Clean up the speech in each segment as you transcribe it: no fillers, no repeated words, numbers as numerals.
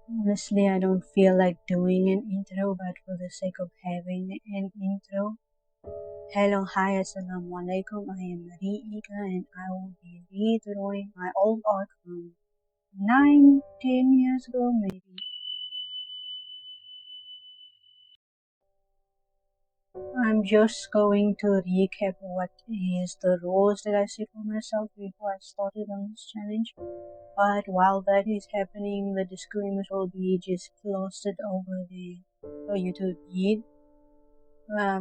Honestly, I don't feel like doing an intro, but for the sake of having an intro. Hello, hi, assalamu alaikum. I am Riika and I will be redrawing my old art from 9-10 years ago, maybe. I'm just going to recap what is the rules that I set for myself before I started on this challenge. But while that is happening, the disclaimers will be just plastered over there for you to read.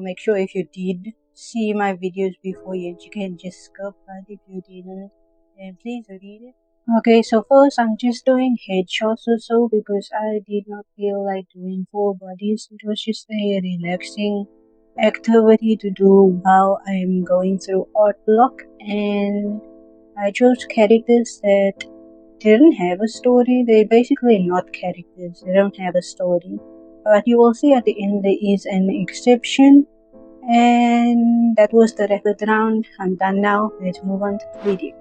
Make sure if you did see my videos before, you can just skip, but if you didn't, then please read it. Okay, so first I'm just doing headshots or so because I did not feel like doing full bodies. It was just a relaxing activity to do while I'm going through art block, and I chose characters that didn't have a story. They're basically not characters, they don't have a story. But you will see at the end there is an exception. And that was the record round. I'm done now. Let's move on to the video.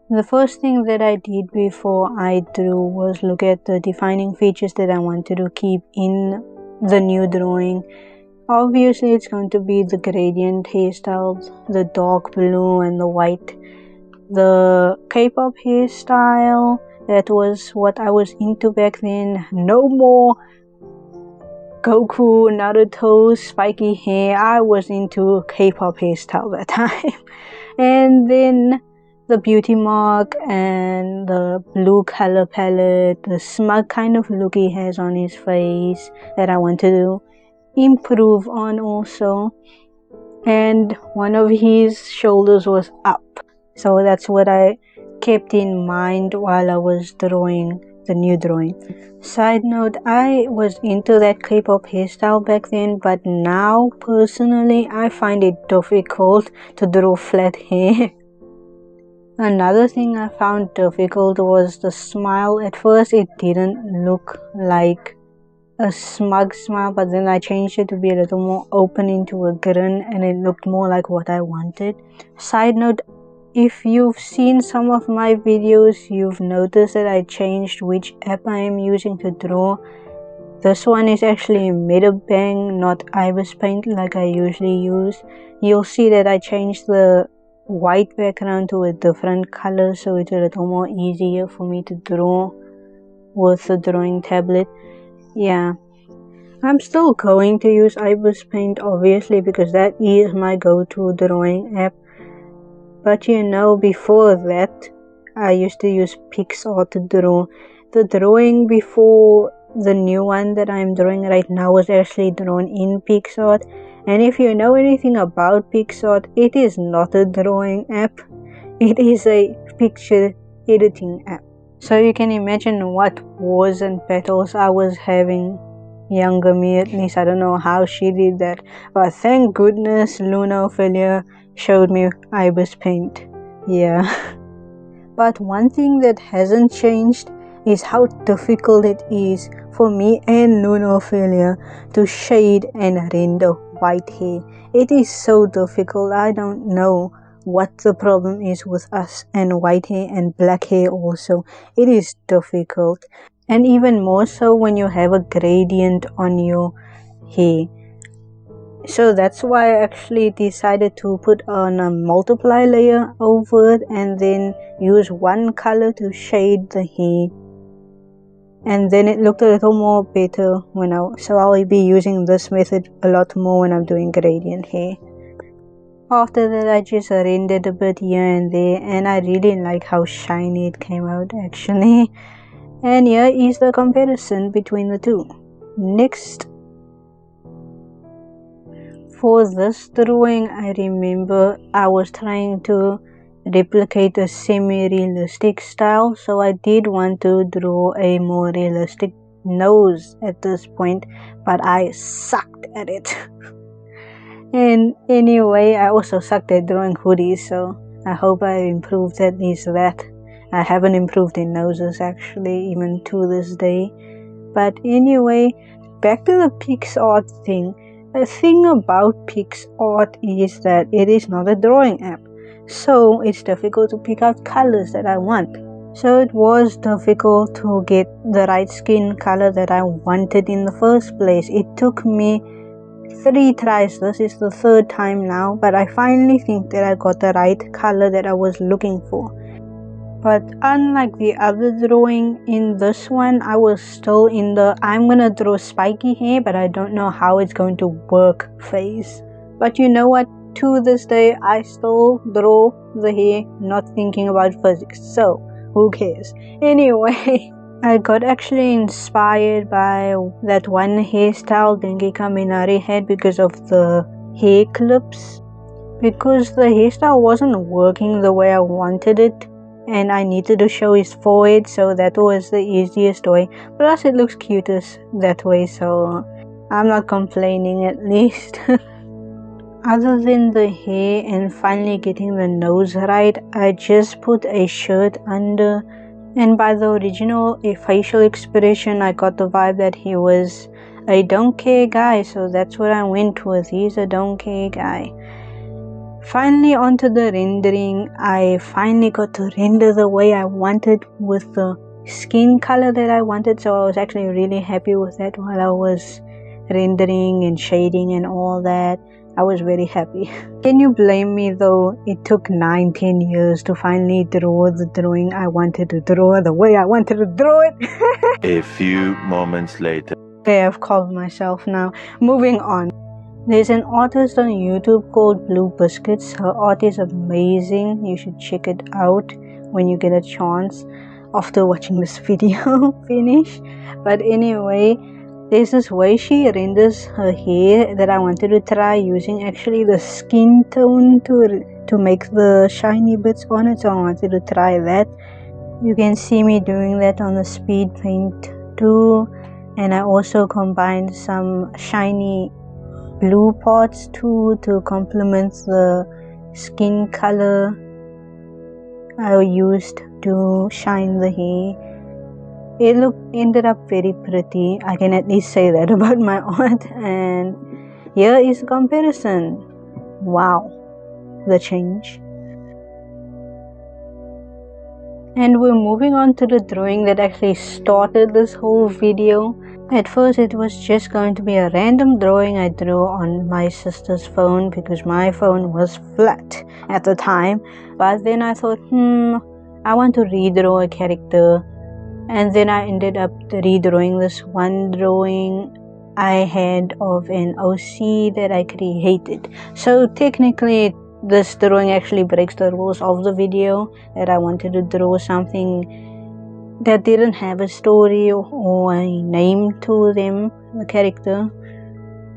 The first thing that I did before I drew was look at the defining features that I wanted to keep in the new drawing. Obviously, it's going to be the gradient hairstyles, the dark blue and the white. The K-pop hairstyle, that was what I was into back then. No more Goku, Naruto, spiky hair. I was into K-pop hairstyle that time. And then the beauty mark and the blue color palette, the smug kind of look he has on his face that I wanted to improve on also. And one of his shoulders was up. So that's what I kept in mind while I was drawing the new drawing. Side note, I was into that K-pop hairstyle back then, but now personally I find it difficult to draw flat hair. Another thing I found difficult was the smile. At first it didn't look like a smug smile, but then I changed it to be a little more open into a grin and it looked more like what I wanted. Side note, if you've seen some of my videos, you've noticed that I changed which app I am using to draw. This one is actually Metabang, not Ibis Paint like I usually use. You'll see that I changed the white background to a different color, so it's a little more easier for me to draw with the drawing tablet. Yeah, I'm still going to use Ibis Paint obviously because that is my go-to drawing app. But you know, before that, I used to use PixArt to draw. The drawing before the new one that I'm drawing right now was actually drawn in PixArt. And if you know anything about PixArt, it is not a drawing app. It is a picture editing app. So you can imagine what wars and battles I was having. Younger me, at least. I don't know how she did that, but thank goodness Luna Ophelia showed me Ibis Paint. Yeah. But one thing that hasn't changed is how difficult it is for me and Luna Ophelia to shade and render white hair. It is so difficult. I don't know what the problem is with us and white hair and black hair also. It is difficult. And even more so when you have a gradient on your hair. So that's why I actually decided to put on a multiply layer over it and then use one color to shade the hair. And then it looked a little more better so I'll be using this method a lot more when I'm doing gradient hair. After that I just rendered a bit here and there, and I really like how shiny it came out actually. And here is the comparison between the two. Next, for this drawing, I remember I was trying to replicate a semi-realistic style, so I did want to draw a more realistic nose at this point, but I sucked at it. And anyway, I also sucked at drawing hoodies, so I hope I improved at least that. I haven't improved in noses actually, even to this day. But anyway, back to the PixArt thing. The thing about PixArt is that it is not a drawing app. So it's difficult to pick out colors that I want. So it was difficult to get the right skin color that I wanted in the first place. It took me 3 tries. This is the 3rd time now, but I finally think that I got the right color that I was looking for. But unlike the other drawing, in this one I was still in the I'm gonna draw spiky hair but I don't know how it's going to work phase. But you know what, to this day I still draw the hair not thinking about physics, so who cares. Anyway, I got actually inspired by that one hairstyle Dengue Kaminari had because of the hair clips. Because the hairstyle wasn't working the way I wanted it, and I needed to show his forehead, so that was the easiest way. Plus it looks cutest that way, so I'm not complaining at least. Other than the hair and finally getting the nose right, I just put a shirt under, and by the original facial expression I got the vibe that he was a don't care guy, so that's what I went with. He's a don't care guy. Finally onto the rendering, I finally got to render the way I wanted with the skin color that I wanted, so I was actually really happy with that while I was rendering and shading and all that. I was very happy. Can you blame me though? It took 9-10 years to finally draw the drawing I wanted to draw the way I wanted to draw it. A few moments later. Okay, I've calmed myself now. Moving on. There's an artist on YouTube called Blue Biscuits. Her art is amazing. You should check it out when you get a chance after watching this video finish. But anyway, there's this way she renders her hair that I wanted to try using actually the skin tone to make the shiny bits on it, so I wanted to try that. You can see me doing that on the speed paint too, and I also combined some shiny blue parts too to complement the skin color I used to shine the hair. It ended up very pretty. I can at least say that about my art. And here is a comparison. Wow, the change. And we're moving on to the drawing that actually started this whole video. At first it was just going to be a random drawing I drew on my sister's phone because my phone was flat at the time. But then I thought, I want to redraw a character. And then I ended up redrawing this one drawing I had of an OC that I created. So technically this drawing actually breaks the rules of the video, that I wanted to draw something that didn't have a story or a name to them, the character.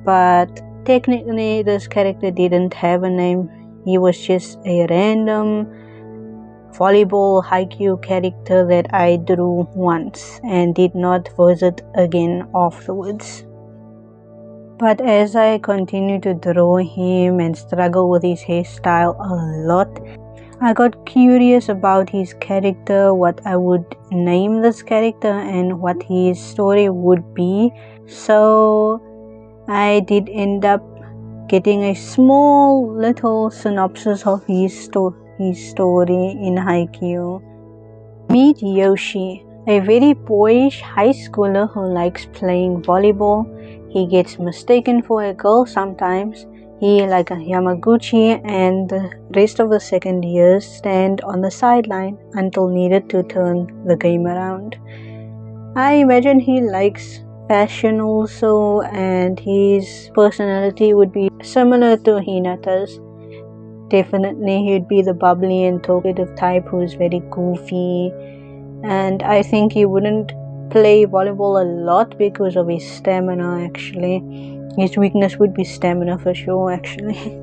But technically this character didn't have a name. He was just a random volleyball haiku character that I drew once and did not visit again afterwards. But as I continued to draw him and struggle with his hairstyle a lot, I got curious about his character, what I would name this character and what his story would be. So I did end up getting a small little synopsis of his story in haiku. Meet Yoshi, a very boyish high schooler who likes playing volleyball. He gets mistaken for a girl sometimes. He, like a Yamaguchi and the rest of the second years, stand on the sideline until needed to turn the game around. I imagine he likes fashion also, and his personality would be similar to Hinata's. Definitely he'd be the bubbly and talkative type who's very goofy, and I think he wouldn't play volleyball a lot because of his stamina actually. His weakness would be stamina for sure actually.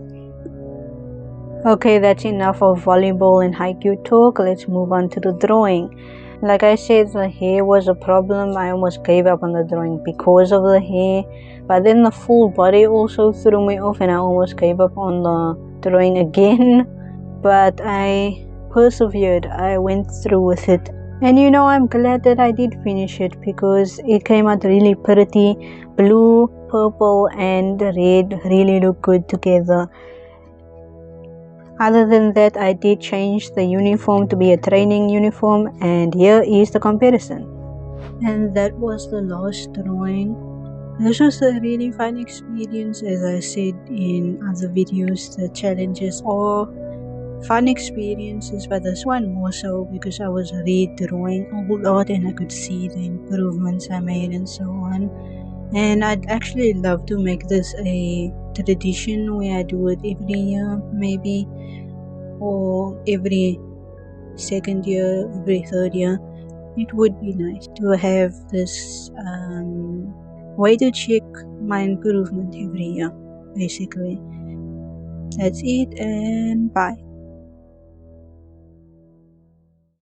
Okay, that's enough of volleyball and haiku talk. Let's move on to the drawing. Like I said, the hair was a problem. I almost gave up on the drawing because of the hair, but then the full body also threw me off and I almost gave up on the drawing again. But I persevered. I went through with it. And you know, I'm glad that I did finish it because it came out really pretty. Blue, purple and red really look good together. Other than that, I did change the uniform to be a training uniform, and here is the comparison. And that was the last drawing. This was a really fun experience. As I said in other videos, the challenges are fun experiences, but this one more so because I was redrawing a lot and I could see the improvements I made and so on. And I'd actually love to make this a tradition where I do it every year, maybe, or every second year, every third year. It would be nice to have this way to check my improvement every year, basically. That's it, and bye.